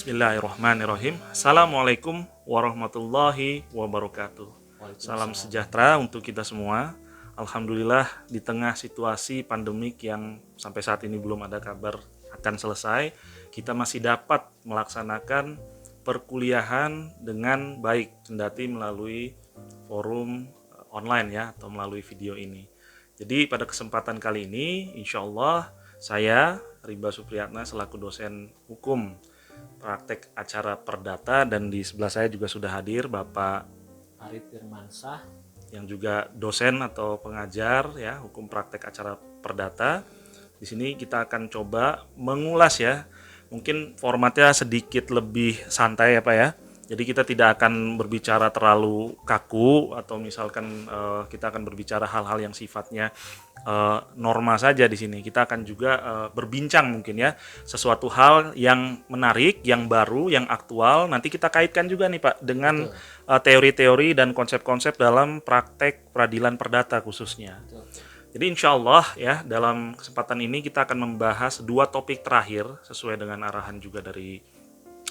Bismillahirrahmanirrahim. Assalamualaikum warahmatullahi wabarakatuh. Salam sejahtera untuk kita semua. Alhamdulillah di tengah situasi pandemik yang sampai saat ini belum ada kabar akan selesai, kita masih dapat melaksanakan perkuliahan dengan baik kendati melalui forum online ya atau melalui video ini. Jadi pada kesempatan kali ini insya Allah saya Riba Supriyatna selaku dosen hukum praktek acara perdata, dan di sebelah saya juga sudah hadir Bapak Arif Firmansyah yang juga dosen atau pengajar ya hukum praktek acara perdata. Di sini kita akan coba mengulas ya, mungkin formatnya sedikit lebih santai ya Pak ya. Jadi kita tidak akan berbicara terlalu kaku atau misalkan kita akan berbicara hal-hal yang sifatnya norma saja di sini. Kita akan juga berbincang mungkin ya sesuatu hal yang menarik, yang baru, yang aktual. Nanti kita kaitkan juga nih Pak dengan teori-teori dan konsep-konsep dalam praktek peradilan perdata khususnya. Jadi insya Allah ya dalam kesempatan ini kita akan membahas dua topik terakhir sesuai dengan arahan juga dari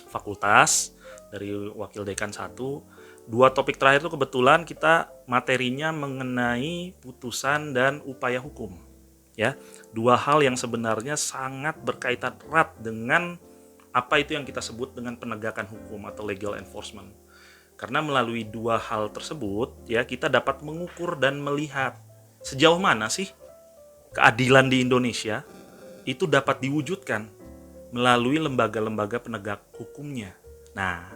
fakultas, dari wakil dekan 1. Dua topik terakhir itu kebetulan kita materinya mengenai putusan dan upaya hukum. Ya, dua hal yang sebenarnya sangat berkaitan erat dengan apa itu yang kita sebut dengan penegakan hukum atau legal enforcement. Karena melalui dua hal tersebut ya kita dapat mengukur dan melihat sejauh mana sih keadilan di Indonesia itu dapat diwujudkan melalui lembaga-lembaga penegak hukumnya. Nah,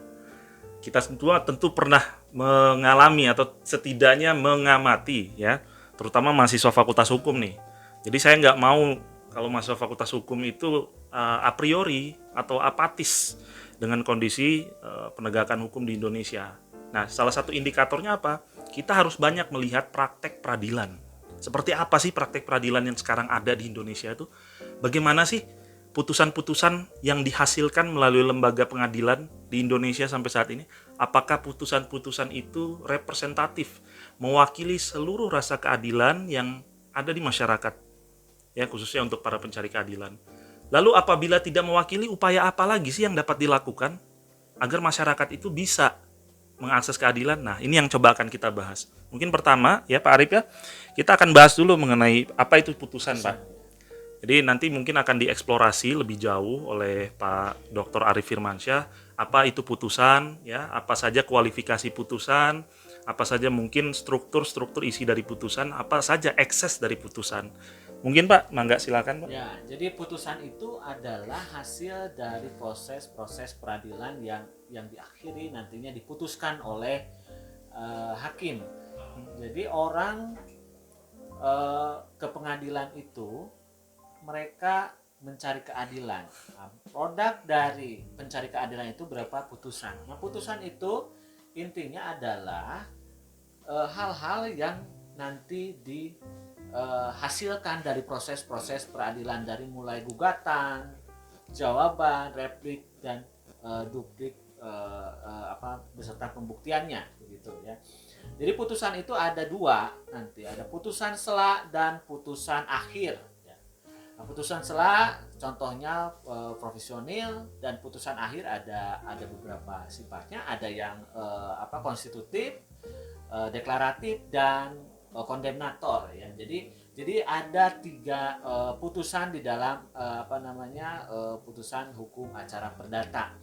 kita tentu pernah mengalami atau setidaknya mengamati ya, terutama mahasiswa fakultas hukum nih. Jadi saya nggak mau kalau mahasiswa fakultas hukum itu a priori atau apatis dengan kondisi penegakan hukum di Indonesia. Nah, salah satu indikatornya apa? Kita harus banyak melihat praktek peradilan. Seperti apa sih praktek peradilan yang sekarang ada di Indonesia itu? Bagaimana sih putusan-putusan yang dihasilkan melalui lembaga pengadilan di Indonesia sampai saat ini? Apakah putusan-putusan itu representatif, mewakili seluruh rasa keadilan yang ada di masyarakat, ya khususnya untuk para pencari keadilan? Lalu apabila tidak mewakili, upaya apa lagi sih yang dapat dilakukan agar masyarakat itu bisa mengakses keadilan? Nah, ini yang coba akan kita bahas. Mungkin pertama ya Pak Arif ya, kita akan bahas dulu mengenai apa itu putusan Pak. Jadi nanti mungkin akan dieksplorasi lebih jauh oleh Pak Dr. Arif Firmansyah, apa itu putusan, ya, apa saja kualifikasi putusan, apa saja mungkin struktur-struktur isi dari putusan, apa saja ekses dari putusan. Mungkin Pak, mangga silakan Pak. ya. Jadi putusan itu adalah hasil dari proses-proses peradilan yang diakhiri nantinya diputuskan oleh hakim. Jadi orang ke pengadilan itu mereka mencari keadilan. Nah, produk dari pencari keadilan itu berapa putusan. Nah, putusan itu intinya adalah hal-hal yang nanti dihasilkan dari proses-proses peradilan, dari mulai gugatan, jawaban, replik dan duplik beserta pembuktiannya begitu ya. Jadi putusan itu ada dua nanti, ada putusan sela dan putusan akhir. Nah, putusan sela contohnya profesional, dan putusan akhir ada beberapa sifatnya, ada yang konstitutif, deklaratif dan kondemnator ya. Jadi ada tiga putusan di dalam putusan hukum acara perdata.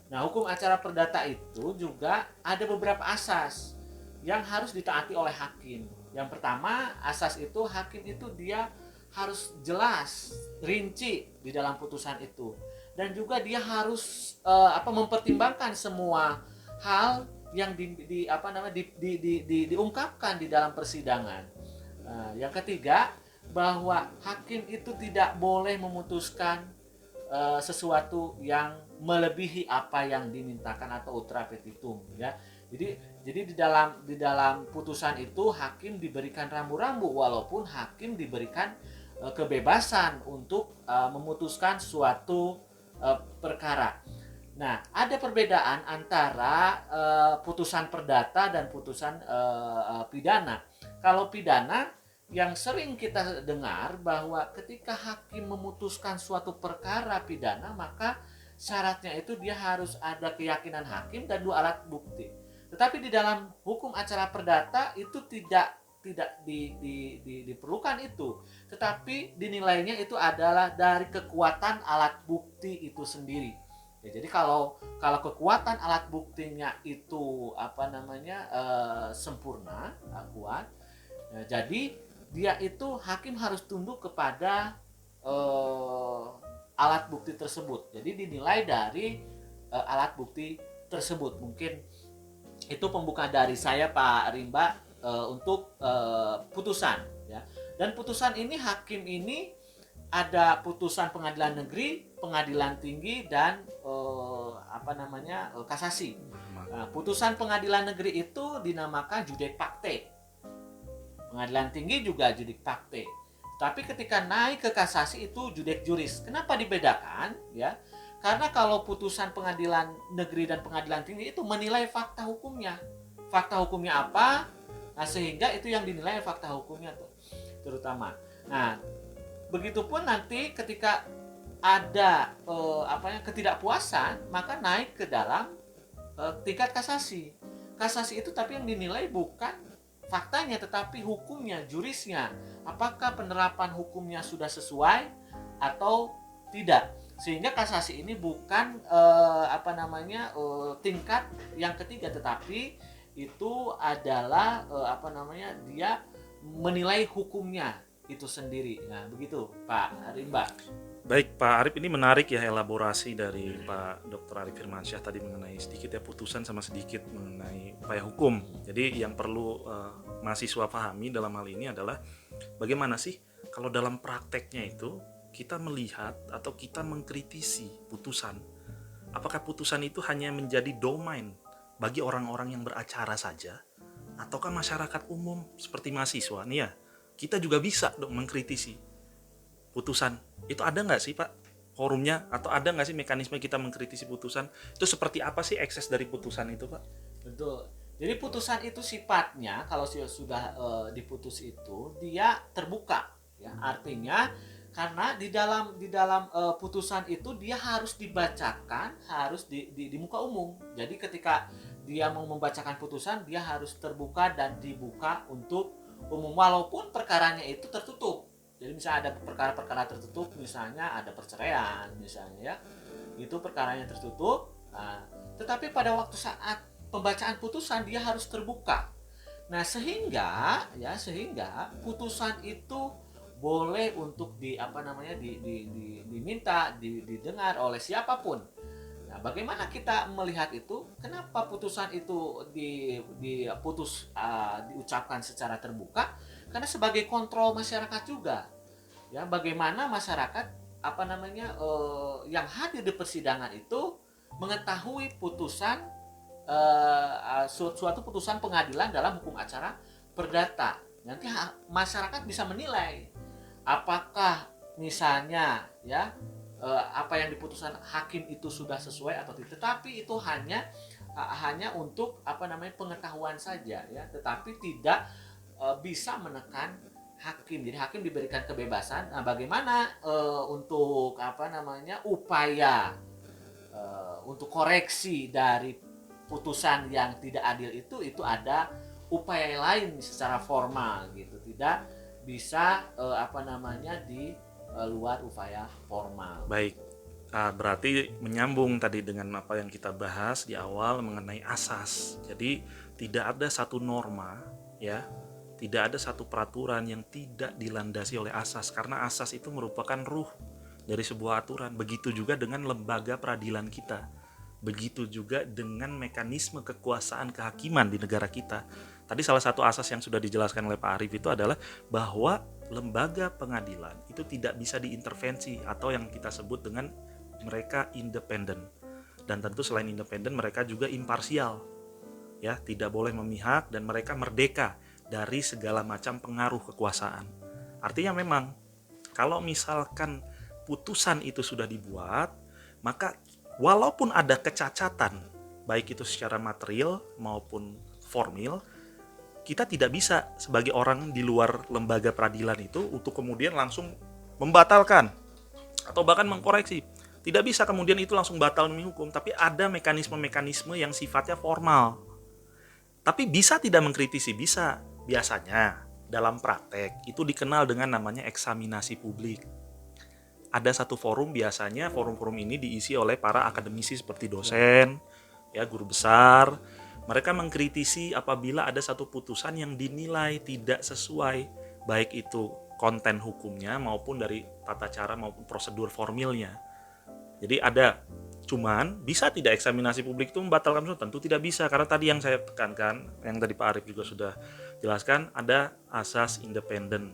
Nah, hukum acara perdata itu juga ada beberapa asas yang harus ditaati oleh hakim. Yang pertama, asas itu hakim itu dia harus jelas, rinci di dalam putusan itu, dan juga dia harus mempertimbangkan semua hal yang diungkapkan di dalam persidangan. Yang ketiga, bahwa hakim itu tidak boleh memutuskan sesuatu yang melebihi apa yang dimintakan atau ultra petitum ya. Jadi di dalam putusan itu hakim diberikan rambu-rambu, walaupun hakim diberikan kebebasan untuk memutuskan suatu perkara. Nah, ada perbedaan antara putusan perdata dan putusan pidana. Kalau pidana, yang sering kita dengar bahwa ketika hakim memutuskan suatu perkara pidana, maka syaratnya itu dia harus ada keyakinan hakim dan 2 alat bukti. Tetapi di dalam hukum acara perdata itu tidak diperlukan itu, tetapi dinilainya itu adalah dari kekuatan alat bukti itu sendiri. Ya, jadi kalau kekuatan alat buktinya itu sempurna, kuat, ya, jadi dia itu hakim harus tunduk kepada alat bukti tersebut. Jadi dinilai dari alat bukti tersebut. Mungkin itu pembuka dari saya, Pak Rimba, untuk putusan, ya. Dan putusan ini, hakim ini ada putusan pengadilan negeri, pengadilan tinggi, dan kasasi. Nah, putusan pengadilan negeri itu dinamakan judek fakte. Pengadilan tinggi juga judek fakte. Tapi ketika naik ke kasasi itu judek juris. Kenapa dibedakan? Ya, karena kalau putusan pengadilan negeri dan pengadilan tinggi itu menilai fakta hukumnya. Fakta hukumnya apa? Nah, sehingga itu yang dinilai fakta hukumnya tuh, terutama. Nah, begitupun nanti ketika ada ketidakpuasan, maka naik ke dalam tingkat kasasi. Kasasi itu tapi yang dinilai bukan faktanya tetapi hukumnya, jurisnya. Apakah penerapan hukumnya sudah sesuai atau tidak? Sehingga kasasi ini bukan tingkat yang ketiga, tetapi itu adalah dia menilai hukumnya itu sendiri. Nah, begitu Pak Rimba. Baik, Pak Arif, ini menarik ya elaborasi dari Pak Dr. Arif Firmansyah tadi mengenai sedikit ya putusan sama sedikit mengenai upaya hukum. Jadi yang perlu mahasiswa pahami dalam hal ini adalah bagaimana sih kalau dalam prakteknya itu kita melihat atau kita mengkritisi putusan. Apakah putusan itu hanya menjadi domain bagi orang-orang yang beracara saja, ataukah masyarakat umum seperti mahasiswa nih ya, kita juga bisa dong mengkritisi putusan. Itu ada nggak sih Pak forumnya, atau ada nggak sih mekanisme kita mengkritisi putusan? Itu seperti apa sih ekses dari putusan itu Pak? Betul. Jadi putusan itu sifatnya kalau sudah diputus itu dia terbuka, ya. Artinya karena di dalam putusan itu dia harus dibacakan, harus di muka umum. Jadi ketika dia mau membacakan putusan, dia harus terbuka dan dibuka untuk umum, walaupun perkaranya itu tertutup. Jadi misalnya ada perkara-perkara tertutup, misalnya ada perceraian misalnya, ya, itu perkaranya tertutup. Nah, tetapi pada waktu saat pembacaan putusan dia harus terbuka. Nah, sehingga putusan itu boleh untuk diminta, didengar oleh siapapun. Nah, bagaimana kita melihat itu? Kenapa putusan itu diucapkan secara terbuka? Karena sebagai kontrol masyarakat juga, ya, bagaimana masyarakat yang hadir di persidangan itu mengetahui putusan suatu putusan pengadilan dalam hukum acara perdata. Nanti masyarakat bisa menilai apakah misalnya, ya, apa yang diputuskan hakim itu sudah sesuai atau tidak. Tetapi itu hanya untuk pengetahuan saja, ya, tetapi tidak bisa menekan hakim. Jadi hakim diberikan kebebasan. Nah, bagaimana untuk upaya untuk koreksi dari putusan yang tidak adil itu ada upaya lain secara formal gitu, tidak bisa di luar upaya formal. Baik, berarti menyambung tadi dengan apa yang kita bahas di awal mengenai asas. Jadi tidak ada satu norma, ya, tidak ada satu peraturan yang tidak dilandasi oleh asas, karena asas itu merupakan ruh dari sebuah aturan. Begitu juga dengan lembaga peradilan kita, begitu juga dengan mekanisme kekuasaan kehakiman di negara kita. Tadi salah satu asas yang sudah dijelaskan oleh Pak Arif itu adalah bahwa lembaga pengadilan itu tidak bisa diintervensi, atau yang kita sebut dengan mereka independen. Dan tentu selain independen, mereka juga imparsial, ya, tidak boleh memihak, dan mereka merdeka dari segala macam pengaruh kekuasaan. Artinya memang kalau misalkan putusan itu sudah dibuat, maka walaupun ada kecacatan, baik itu secara material maupun formil, kita tidak bisa sebagai orang di luar lembaga peradilan itu untuk kemudian langsung membatalkan atau bahkan mengkoreksi. Tidak bisa kemudian itu langsung batal demi hukum, tapi ada mekanisme-mekanisme yang sifatnya formal. Tapi bisa tidak mengkritisi? Bisa. Biasanya dalam praktek itu dikenal dengan namanya eksaminasi publik. Ada satu forum, biasanya forum-forum ini diisi oleh para akademisi seperti dosen, ya guru besar. Mereka mengkritisi apabila ada satu putusan yang dinilai tidak sesuai, baik itu konten hukumnya maupun dari tata cara maupun prosedur formilnya. Jadi ada, cuman bisa tidak eksaminasi publik itu membatalkan putusan? Tentu tidak bisa, karena tadi yang saya tekankan, yang tadi Pak Arief juga sudah jelaskan, ada asas independen,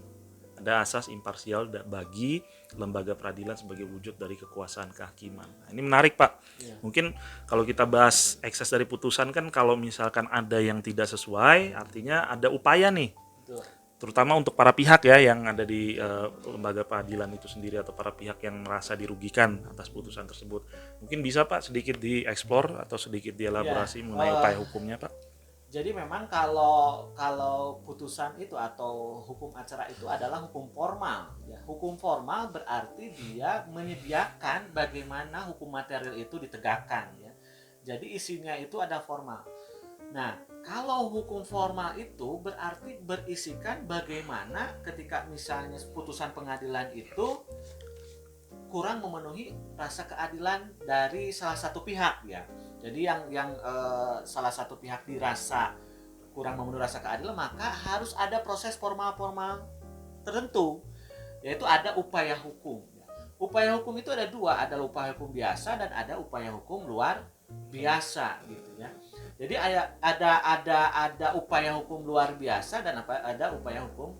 ada asas imparsial bagi lembaga peradilan sebagai wujud dari kekuasaan kehakiman. Nah, ini menarik Pak. Mungkin kalau kita bahas ekses dari putusan kan, kalau misalkan ada yang tidak sesuai, artinya ada upaya nih, terutama untuk para pihak ya yang ada di lembaga peradilan itu sendiri, atau para pihak yang merasa dirugikan atas putusan tersebut. Mungkin bisa Pak sedikit dieksplor atau sedikit dielaborasi mengenai upaya hukumnya Pak. Jadi memang kalau putusan itu atau hukum acara itu adalah hukum formal. Ya. Hukum formal berarti dia menyediakan bagaimana hukum material itu ditegakkan. Ya. Jadi isinya itu ada formal. Nah, kalau hukum formal itu berarti berisikan bagaimana ketika misalnya putusan pengadilan itu kurang memenuhi rasa keadilan dari salah satu pihak ya. Jadi yang salah satu pihak dirasa kurang memenuhi rasa keadilan, maka harus ada proses formal-formal tertentu, yaitu ada upaya hukum. Upaya hukum itu ada dua, ada upaya hukum biasa dan ada upaya hukum luar biasa gitu ya. Jadi ada upaya hukum luar biasa dan ada upaya hukum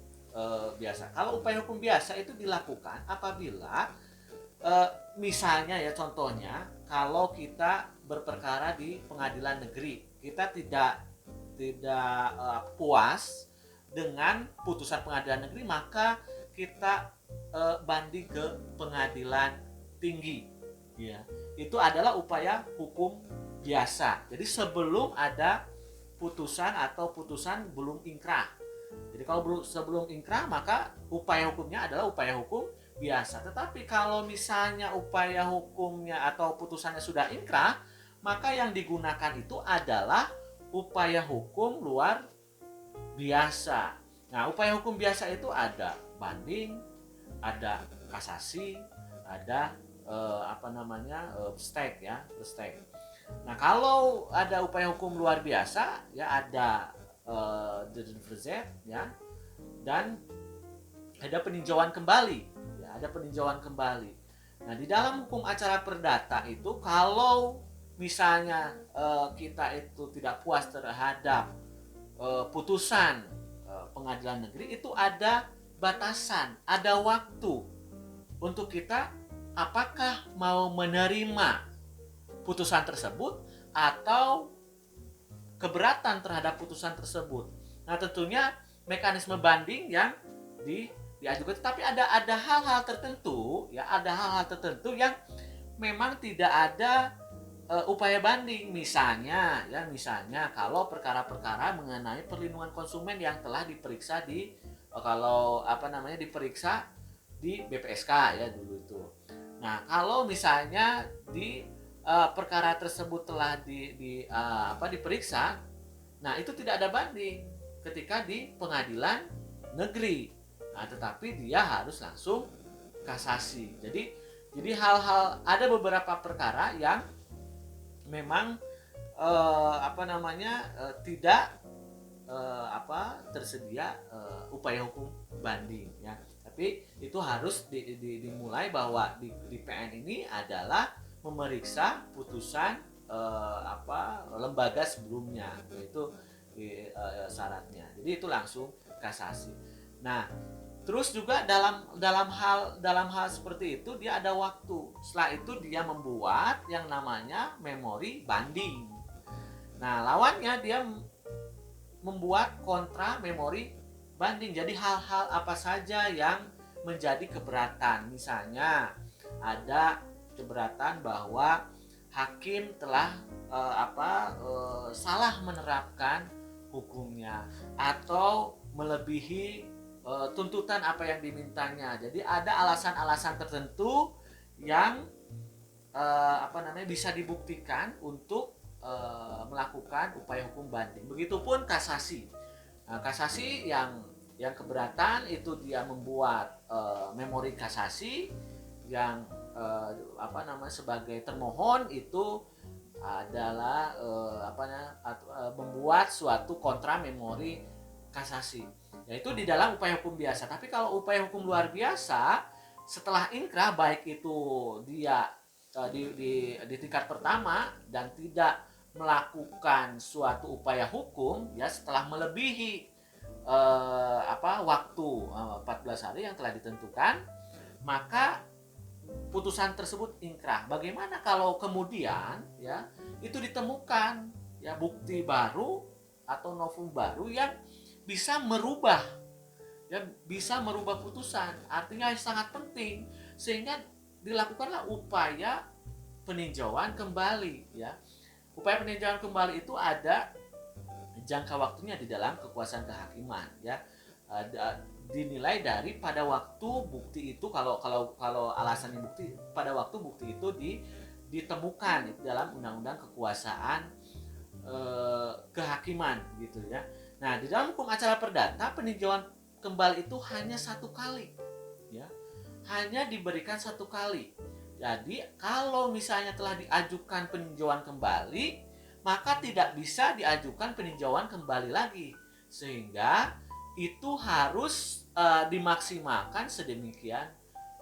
biasa. Kalau upaya hukum biasa itu dilakukan apabila misalnya ya, contohnya kalau kita berperkara di pengadilan negeri, kita tidak puas dengan putusan pengadilan negeri, maka kita banding ke pengadilan tinggi ya. Itu adalah upaya hukum biasa. Jadi sebelum ada putusan atau putusan belum ingkrah. Jadi kalau sebelum ingkrah, maka upaya hukumnya adalah upaya hukum biasa. Tetapi kalau misalnya upaya hukumnya atau putusannya sudah ingkrah, maka yang digunakan itu adalah upaya hukum luar biasa. Nah, upaya hukum biasa itu ada banding, ada kasasi, ada stek ya, stek. Nah, kalau ada upaya hukum luar biasa ya ada ya, dan ada peninjauan kembali ya, ada peninjauan kembali. Nah, di dalam hukum acara perdata itu kalau misalnya kita itu tidak puas terhadap putusan pengadilan negeri, itu ada batasan, ada waktu untuk kita apakah mau menerima putusan tersebut atau keberatan terhadap putusan tersebut. Nah, tentunya mekanisme banding yang diajukan, tetapi ada hal-hal tertentu ya, ada hal-hal tertentu yang memang tidak ada upaya banding. Misalnya kalau perkara-perkara mengenai perlindungan konsumen yang telah diperiksa diperiksa di BPSK ya dulu itu. Nah, kalau misalnya di perkara tersebut telah diperiksa, nah itu tidak ada banding ketika di pengadilan negeri. Nah, tetapi dia harus langsung kasasi. Jadi hal-hal, ada beberapa perkara yang memang tidak tersedia upaya hukum banding ya. Tapi itu harus dimulai bahwa di PN ini adalah memeriksa putusan lembaga sebelumnya, yaitu syaratnya. Jadi itu langsung kasasi. Nah, terus juga dalam hal seperti itu dia ada waktu. Setelah itu dia membuat yang namanya memori banding. Nah, lawannya dia membuat kontra memori banding. Jadi hal-hal apa saja yang menjadi keberatan. Misalnya ada keberatan bahwa hakim telah salah menerapkan hukumnya atau melebihi tuntutan apa yang dimintanya. Jadi ada alasan-alasan tertentu yang bisa dibuktikan untuk melakukan upaya hukum banding. Begitupun kasasi. Nah, kasasi yang keberatan itu dia membuat memori kasasi yang sebagai termohon itu adalah membuat suatu kontra memori kasasi. Yaitu di dalam upaya hukum biasa. Tapi kalau upaya hukum luar biasa setelah inkrah, baik itu dia di tingkat pertama dan tidak melakukan suatu upaya hukum ya setelah melebihi waktu 14 hari yang telah ditentukan, maka putusan tersebut inkrah. Bagaimana kalau kemudian ya itu ditemukan ya bukti baru atau novum baru yang bisa merubah putusan. Artinya sangat penting sehingga dilakukanlah upaya peninjauan kembali ya. Upaya peninjauan kembali itu ada jangka waktunya di dalam kekuasaan kehakiman ya. Dinilai dari pada waktu bukti itu, kalau alasannya bukti, pada waktu bukti itu ditemukan dalam undang-undang kekuasaan kehakiman gitu ya. Nah, di dalam hukum acara perdata peninjauan kembali itu hanya satu kali ya. Hanya diberikan satu kali. Jadi kalau misalnya telah diajukan peninjauan kembali, maka tidak bisa diajukan peninjauan kembali lagi. Sehingga itu harus dimaksimalkan sedemikian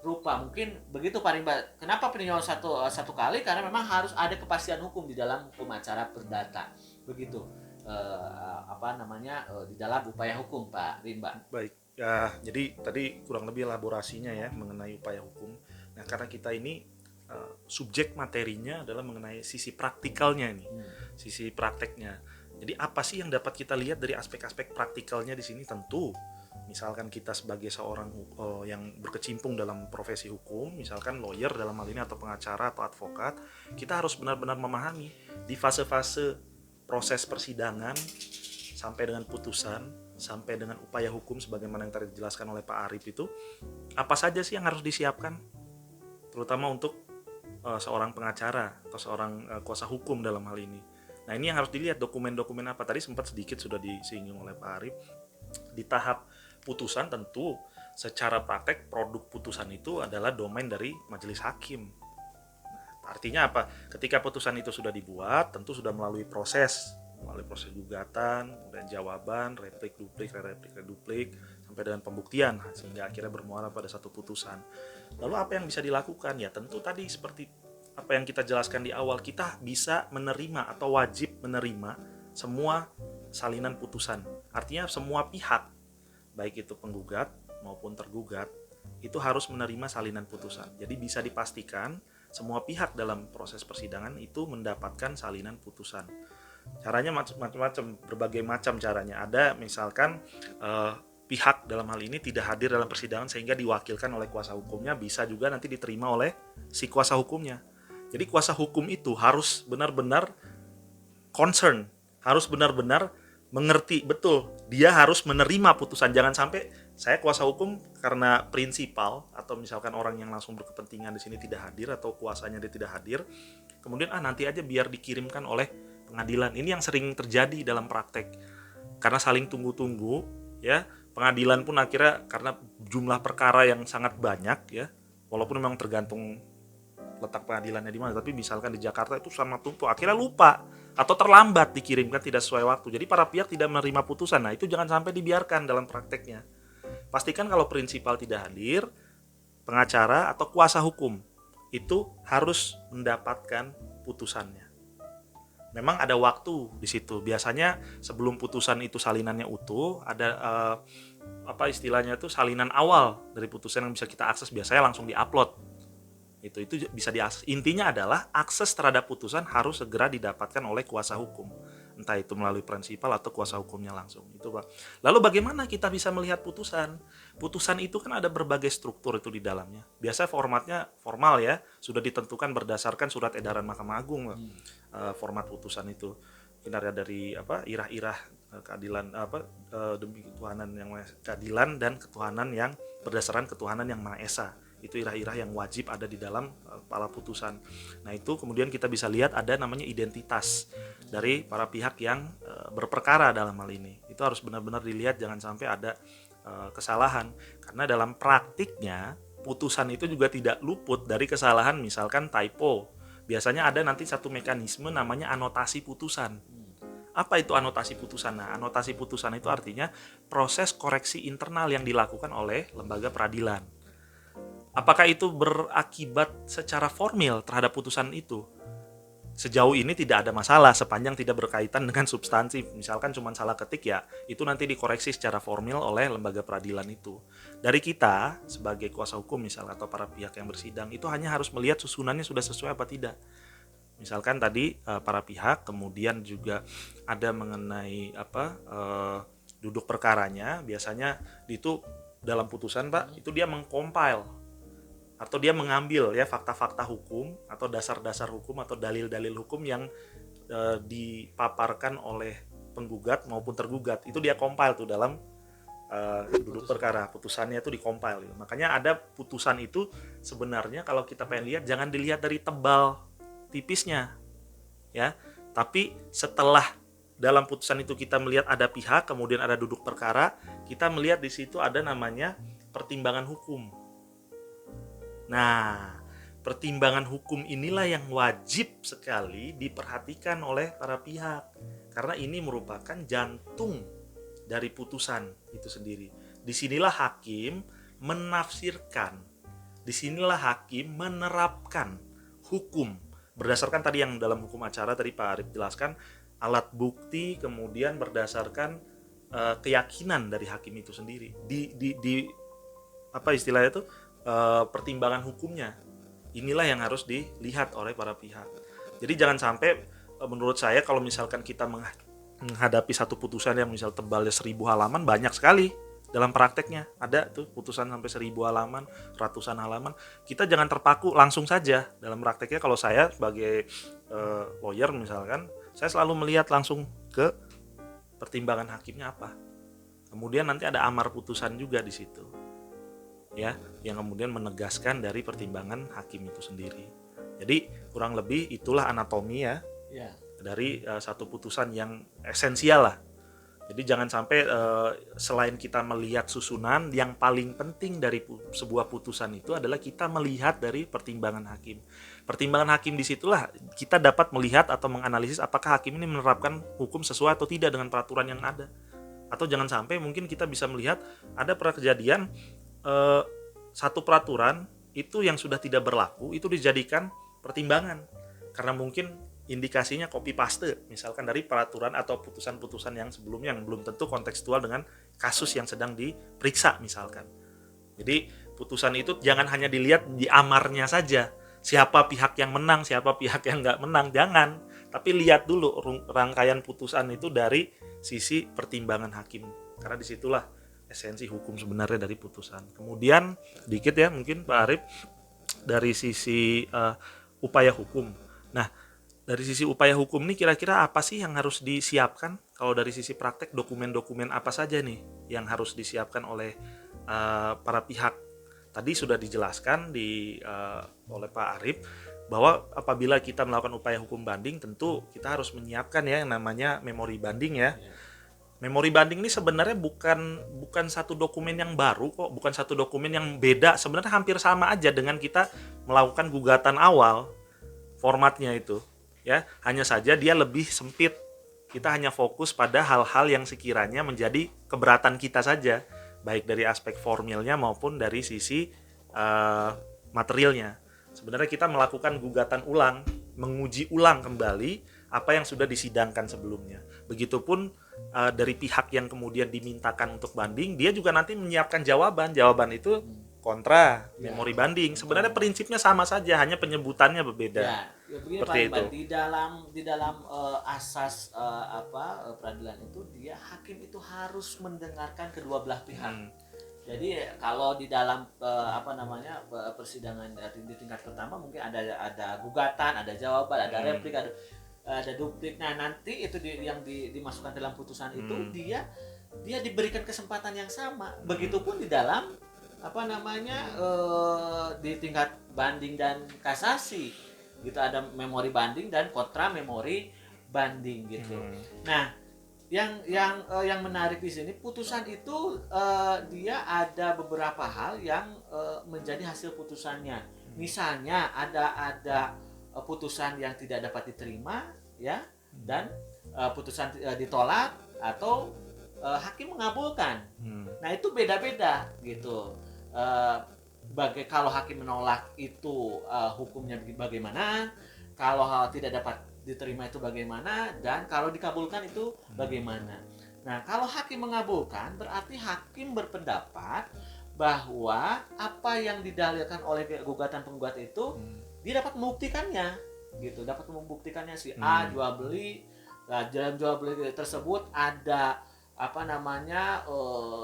rupa. Mungkin begitu Pak Rimba. Kenapa peninjauan satu kali? Karena memang harus ada kepastian hukum di dalam hukum acara perdata. Begitu di dalam upaya hukum Pak Rimba. Baik. Ya, jadi tadi kurang lebih elaborasinya ya mengenai upaya hukum. Nah, karena kita ini subjek materinya adalah mengenai sisi praktikalnya nih, sisi prakteknya. Jadi apa sih yang dapat kita lihat dari aspek-aspek praktikalnya di sini? Tentu, misalkan kita sebagai seorang yang berkecimpung dalam profesi hukum, misalkan lawyer dalam hal ini atau pengacara atau advokat, kita harus benar-benar memahami di fase-fase proses persidangan sampai dengan putusan, sampai dengan upaya hukum sebagaimana yang tadi dijelaskan oleh Pak Arif itu, apa saja sih yang harus disiapkan? Terutama untuk seorang pengacara atau seorang kuasa hukum dalam hal ini. Nah, ini yang harus dilihat dokumen-dokumen apa. Tadi sempat sedikit sudah disinggung oleh Pak Arif. Di tahap putusan tentu secara praktek produk putusan itu adalah domain dari majelis hakim. Nah, artinya apa? Ketika putusan itu sudah dibuat, tentu sudah melalui proses gugatan, dan jawaban, replik, duplik, sampai dengan pembuktian, sehingga akhirnya bermuara pada satu putusan. Lalu apa yang bisa dilakukan? Ya tentu tadi seperti apa yang kita jelaskan di awal, kita bisa menerima atau wajib menerima semua salinan putusan. Artinya semua pihak, baik itu penggugat maupun tergugat, itu harus menerima salinan putusan. Jadi bisa dipastikan semua pihak dalam proses persidangan itu mendapatkan salinan putusan. Caranya macam-macam, berbagai macam caranya. Ada misalkan pihak dalam hal ini tidak hadir dalam persidangan sehingga diwakilkan oleh kuasa hukumnya, bisa juga nanti diterima oleh si kuasa hukumnya. Jadi kuasa hukum itu harus benar-benar concern, harus benar-benar mengerti betul, dia harus menerima putusan. Jangan sampai saya kuasa hukum karena prinsipal atau misalkan orang yang langsung berkepentingan di sini tidak hadir atau kuasanya dia tidak hadir, kemudian nanti aja biar dikirimkan oleh pengadilan. Ini yang sering terjadi dalam praktek. Karena saling tunggu-tunggu ya, pengadilan pun akhirnya karena jumlah perkara yang sangat banyak ya, walaupun memang tergantung letak pengadilannya di mana, tapi misalkan di Jakarta itu sama tumpuk, akhirnya lupa atau terlambat dikirimkan tidak sesuai waktu. Jadi para pihak tidak menerima putusan. Nah, itu jangan sampai dibiarkan dalam prakteknya. Pastikan kalau prinsipal tidak hadir, pengacara atau kuasa hukum itu harus mendapatkan putusannya. Memang ada waktu di situ. Biasanya sebelum putusan itu salinannya utuh, ada istilahnya itu salinan awal dari putusan yang bisa kita akses, biasanya langsung diupload. Itu bisa diakses. Intinya adalah akses terhadap putusan harus segera didapatkan oleh kuasa hukum. Entah itu melalui prinsipal atau kuasa hukumnya langsung. Itu, Pak. Lalu bagaimana kita bisa melihat putusan? Putusan itu kan ada berbagai struktur itu di dalamnya. Biasa formatnya formal ya, sudah ditentukan berdasarkan surat edaran Mahkamah Agung. Format putusan itu kinerja dari irah-irah keadilan demi ketuhanan yang keadilan dan ketuhanan yang berdasarkan ketuhanan yang Maha Esa. Itu irah-irah yang wajib ada di dalam para putusan. Nah, itu kemudian kita bisa lihat ada namanya identitas dari para pihak yang berperkara dalam hal ini. Itu harus benar-benar dilihat, jangan sampai ada kesalahan. Karena dalam praktiknya putusan itu juga tidak luput dari kesalahan, misalkan typo. Biasanya ada nanti satu mekanisme namanya anotasi putusan. Apa itu anotasi putusan? Nah, anotasi putusan itu artinya proses koreksi internal yang dilakukan oleh lembaga peradilan. Apakah itu berakibat secara formil terhadap putusan itu? Sejauh ini tidak ada masalah sepanjang tidak berkaitan dengan substansi. Misalkan cuma salah ketik, ya itu nanti dikoreksi secara formil oleh lembaga peradilan itu. Dari kita sebagai kuasa hukum misalnya atau para pihak yang bersidang itu hanya harus melihat susunannya sudah sesuai apa tidak. Misalkan tadi para pihak, kemudian juga ada mengenai duduk perkaranya. Biasanya itu dalam putusan, Pak, itu dia mengcompile atau dia mengambil ya fakta-fakta hukum atau dasar-dasar hukum atau dalil-dalil hukum yang dipaparkan oleh penggugat maupun tergugat. Itu dia compile tuh dalam duduk perkara, putusannya itu di-compile. Makanya ada putusan itu sebenarnya kalau kita pengen lihat, jangan dilihat dari tebal tipisnya, ya. Tapi setelah dalam putusan itu kita melihat ada pihak, kemudian ada duduk perkara, kita melihat di situ ada namanya pertimbangan hukum. Nah, pertimbangan hukum inilah yang wajib sekali diperhatikan oleh para pihak, karena ini merupakan jantung dari putusan itu sendiri. Disinilah hakim menafsirkan, disinilah hakim menerapkan hukum berdasarkan tadi yang dalam hukum acara tadi Pak Arif jelaskan, alat bukti, kemudian berdasarkan keyakinan dari hakim itu sendiri. Di apa istilahnya itu pertimbangan hukumnya. Inilah yang harus dilihat oleh para pihak. Jadi jangan sampai menurut saya kalau misalkan kita menghadapi satu putusan yang misal tebalnya 1000 halaman, banyak sekali dalam prakteknya ada tuh putusan sampai 1000 halaman, ratusan halaman. Kita jangan terpaku langsung saja dalam prakteknya. Kalau saya sebagai lawyer misalkan, saya selalu melihat langsung ke pertimbangan hakimnya apa. Kemudian nanti ada amar putusan juga di situ, ya, yang kemudian menegaskan dari pertimbangan hakim itu sendiri. Jadi kurang lebih itulah anatomi ya. Dari satu putusan yang esensial lah. Jadi jangan sampai selain kita melihat susunan, yang paling penting dari sebuah putusan itu adalah kita melihat dari pertimbangan hakim. Pertimbangan hakim disitulah kita dapat melihat atau menganalisis apakah hakim ini menerapkan hukum sesuai atau tidak dengan peraturan yang ada. Atau jangan sampai mungkin kita bisa melihat ada pernah kejadian satu peraturan itu yang sudah tidak berlaku itu dijadikan pertimbangan karena mungkin indikasinya copy paste misalkan dari peraturan atau putusan-putusan yang sebelumnya yang belum tentu kontekstual dengan kasus yang sedang diperiksa misalkan. Jadi putusan itu jangan hanya dilihat di amarnya saja, siapa pihak yang menang, siapa pihak yang nggak menang, jangan, tapi lihat dulu rangkaian putusan itu dari sisi pertimbangan hakim, karena disitulah esensi hukum sebenarnya dari putusan. Kemudian sedikit ya mungkin Pak Arif dari sisi upaya hukum. Nah, dari sisi upaya hukum nih kira-kira apa sih yang harus disiapkan? Kalau dari sisi praktek, dokumen-dokumen apa saja nih yang harus disiapkan oleh para pihak? Tadi sudah dijelaskan oleh Pak Arif bahwa apabila kita melakukan upaya hukum banding tentu kita harus menyiapkan ya yang namanya memori banding ya. Memori banding ini sebenarnya bukan satu dokumen yang baru kok, bukan satu dokumen yang beda, sebenarnya hampir sama aja dengan kita melakukan gugatan awal. Formatnya itu ya, hanya saja dia lebih sempit. Kita hanya fokus pada hal-hal yang sekiranya menjadi keberatan kita saja, baik dari aspek formilnya maupun dari sisi materialnya. Sebenarnya kita melakukan gugatan ulang, menguji ulang kembali apa yang sudah disidangkan sebelumnya. Begitupun dari pihak yang kemudian dimintakan untuk banding, dia juga nanti menyiapkan jawaban itu kontra, memori banding. Sebenarnya prinsipnya sama saja, hanya penyebutannya berbeda. Ya begini seperti Pak, itu. di dalam asas peradilan itu dia hakim itu harus mendengarkan kedua belah pihak. Jadi kalau di dalam persidangan di tingkat pertama mungkin ada gugatan, ada jawaban, ada replik, ada duplik. Nah nanti itu yang dimasukkan dalam putusan itu dia diberikan kesempatan yang sama. Begitupun di dalam apa namanya di tingkat banding dan kasasi gitu, ada memori banding dan kontra memori banding gitu. Nah, yang menarik di sini putusan itu dia ada beberapa hal yang menjadi hasil putusannya. Misalnya ada putusan yang tidak dapat diterima ya, dan putusan ditolak atau hakim mengabulkan. Nah, itu beda-beda gitu. Kalau hakim menolak itu hukumnya bagaimana, kalau tidak dapat diterima itu bagaimana, dan kalau dikabulkan itu bagaimana. Nah, kalau hakim mengabulkan berarti hakim berpendapat bahwa apa yang didalilkan oleh gugatan penggugat itu dia dapat membuktikannya gitu, dapat membuktikannya si A jual beli, dalam jual beli tersebut ada apa namanya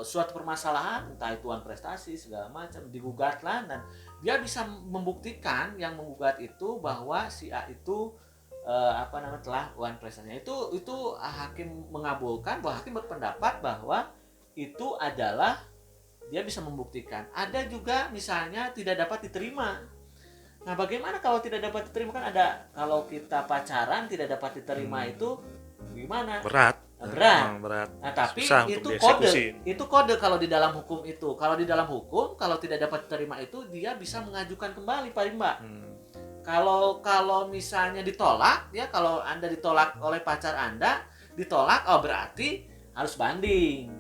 suatu permasalahan, entah itu uang prestasi segala macam, digugatlah, dan dia bisa membuktikan yang menggugat itu bahwa si A itu apa namanya telah uang prestasinya itu hakim mengabulkan, bahwa hakim berpendapat bahwa itu adalah dia bisa membuktikan. Ada juga misalnya tidak dapat diterima. Nah, bagaimana kalau tidak dapat diterima? Kan ada, kalau kita pacaran tidak dapat diterima itu gimana? Berat. Berat. Nah, tapi susah itu untuk kode. dieksekusi. Itu kode kalau di dalam hukum itu. Kalau di dalam hukum, kalau tidak dapat diterima itu dia bisa mengajukan kembali, Pak Rimba. Kalau misalnya ditolak ya, kalau Anda ditolak oleh pacar Anda, ditolak, oh berarti harus banding.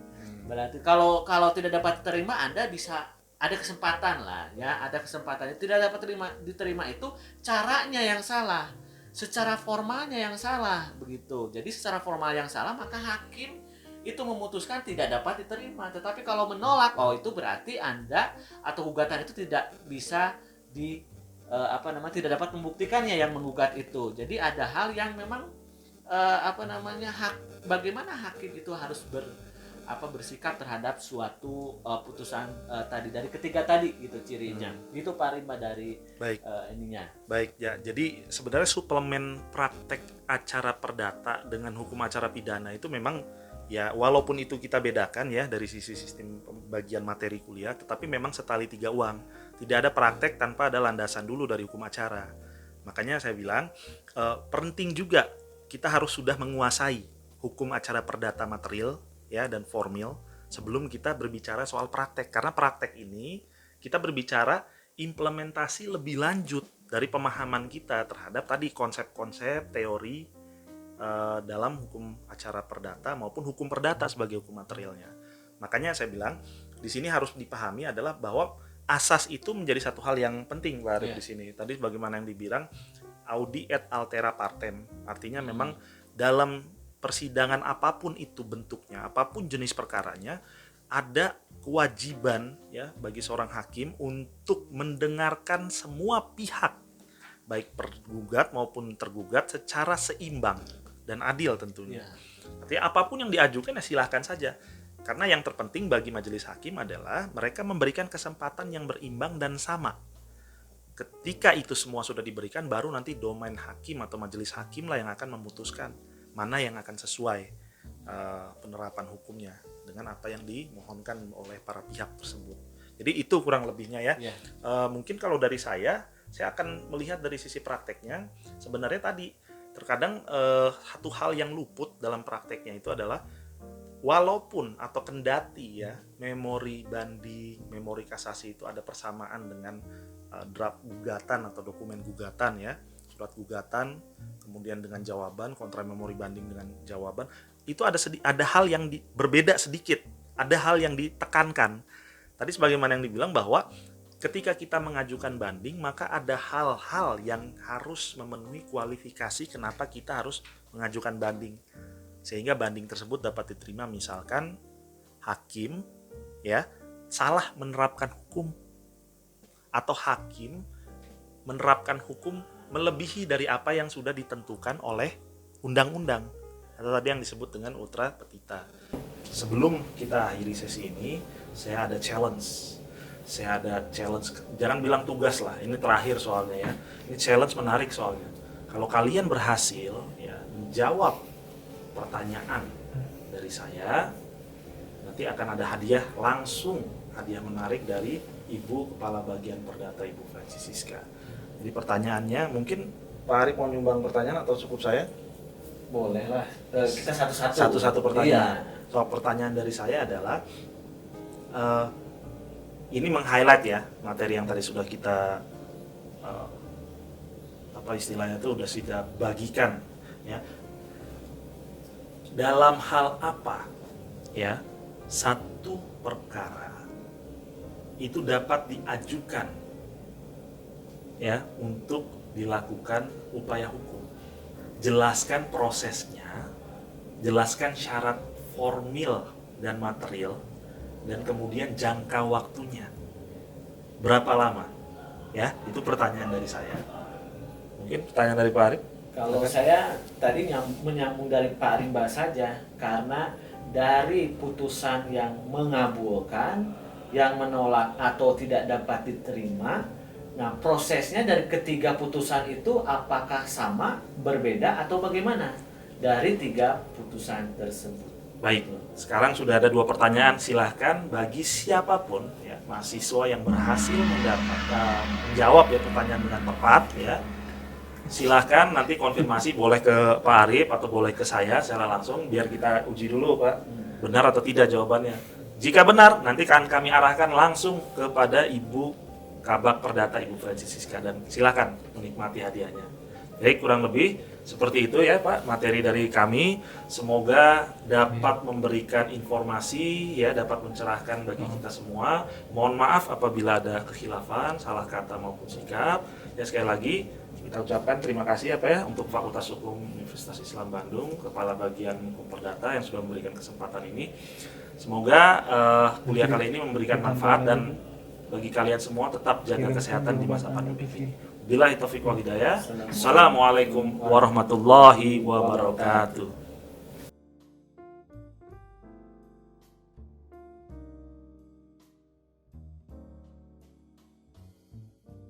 Berarti kalau tidak dapat diterima, Anda bisa ada kesempatan lah ya, ada kesempatan. Tidak dapat diterima itu caranya yang salah, secara formalnya yang salah begitu. Jadi secara formal yang salah, maka hakim itu memutuskan tidak dapat diterima. Tetapi kalau menolak, oh itu berarti Anda atau gugatan itu tidak bisa tidak dapat membuktikannya yang menggugat itu. Jadi ada hal yang memang bagaimana hakim itu harus bersikap terhadap suatu putusan tadi dari ketiga tadi gitu cirinya. Itu Pak Rimba dari ininya. Baik ya. Jadi sebenarnya suplemen praktek acara perdata dengan hukum acara pidana itu memang ya, walaupun itu kita bedakan ya dari sisi sistem pembagian materi kuliah, tetapi memang setali tiga uang. Tidak ada praktek tanpa ada landasan dulu dari hukum acara. Makanya saya bilang penting juga kita harus sudah menguasai hukum acara perdata material ya dan formil sebelum kita berbicara soal praktek. Karena praktek ini kita berbicara implementasi lebih lanjut dari pemahaman kita terhadap tadi konsep-konsep teori dalam hukum acara perdata maupun hukum perdata sebagai hukum materialnya. Makanya saya bilang di sini harus dipahami adalah bahwa asas itu menjadi satu hal yang penting, Pak Arif, di sini. Tadi bagaimana yang dibilang audi et altera partem. Artinya memang dalam persidangan apapun itu bentuknya, apapun jenis perkaranya, ada kewajiban ya bagi seorang hakim untuk mendengarkan semua pihak, baik tergugat maupun tergugat secara seimbang dan adil tentunya. Artinya apapun yang diajukan ya silahkan saja. Karena yang terpenting bagi majelis hakim adalah mereka memberikan kesempatan yang berimbang dan sama. Ketika itu semua sudah diberikan, baru nanti domain hakim atau majelis hakim lah yang akan memutuskan mana yang akan sesuai penerapan hukumnya dengan apa yang dimohonkan oleh para pihak tersebut. Jadi itu kurang lebihnya ya. Mungkin kalau dari saya akan melihat dari sisi prakteknya. Sebenarnya tadi terkadang satu hal yang luput dalam prakteknya itu adalah walaupun atau kendati ya memori banding, memori kasasi itu ada persamaan dengan draft gugatan atau dokumen gugatan ya, surat gugatan, kemudian dengan jawaban, kontra memori banding dengan jawaban, itu ada hal yang berbeda sedikit, ada hal yang ditekankan. Tadi sebagaimana yang dibilang bahwa ketika kita mengajukan banding, maka ada hal-hal yang harus memenuhi kualifikasi kenapa kita harus mengajukan banding. Sehingga banding tersebut dapat diterima, misalkan hakim ya salah menerapkan hukum atau hakim menerapkan hukum melebihi dari apa yang sudah ditentukan oleh undang-undang atau tadi yang disebut dengan ultra petita. Sebelum kita akhiri sesi ini, saya ada challenge, jarang bilang tugas lah, ini terakhir soalnya ya, ini challenge menarik soalnya. Kalau kalian berhasil ya menjawab pertanyaan dari saya, nanti akan ada hadiah langsung hadiah menarik dari Ibu Kepala Bagian Perdata Ibu Francisiska. Jadi pertanyaannya, mungkin Pak Arif mau nyumbang pertanyaan atau cukup saya? Boleh lah. Kita satu-satu. Satu-satu pertanyaan. Iya. Soal pertanyaan dari saya adalah, ini meng-highlight ya materi yang tadi sudah kita apa istilahnya itu sudah kita bagikan ya. Dalam hal apa ya satu perkara itu dapat diajukan ya untuk dilakukan upaya hukum? Jelaskan prosesnya, jelaskan syarat formil dan material, dan kemudian jangka waktunya. Berapa lama? Ya, itu pertanyaan dari saya. Mungkin pertanyaan dari Pak Arif? Kalau saya tadi menyambung dari Pak Rimba saja, karena dari putusan yang mengabulkan, yang menolak atau tidak dapat diterima, nah prosesnya dari ketiga putusan itu apakah sama, berbeda, atau bagaimana dari tiga putusan tersebut? Baik, sekarang sudah ada 2 pertanyaan. Silahkan bagi siapapun ya, mahasiswa yang berhasil menjawab ya pertanyaan dengan tepat ya. Silahkan nanti konfirmasi, boleh ke Pak Arif atau boleh ke saya secara langsung, biar kita uji dulu Pak, benar atau tidak jawabannya. Jika benar, nanti akan kami arahkan langsung kepada Ibu Kabak Perdata Ibu Francisiska, dan silahkan menikmati hadiahnya. Baik, kurang lebih seperti itu ya Pak materi dari kami. Semoga dapat memberikan informasi ya, dapat mencerahkan bagi kita semua. Mohon maaf apabila ada kekhilafan, salah kata maupun sikap. Ya, sekali lagi kita ucapkan terima kasih ya Pak ya untuk Fakultas Hukum Universitas Islam Bandung, Kepala Bagian Hukum Perdata yang sudah memberikan kesempatan ini. Semoga kuliah kali ini memberikan manfaat, dan bagi kalian semua tetap jaga kesehatan di masa pandemi ini. Billahi taufiq wal hidayah. Assalamualaikum warahmatullahi wabarakatuh.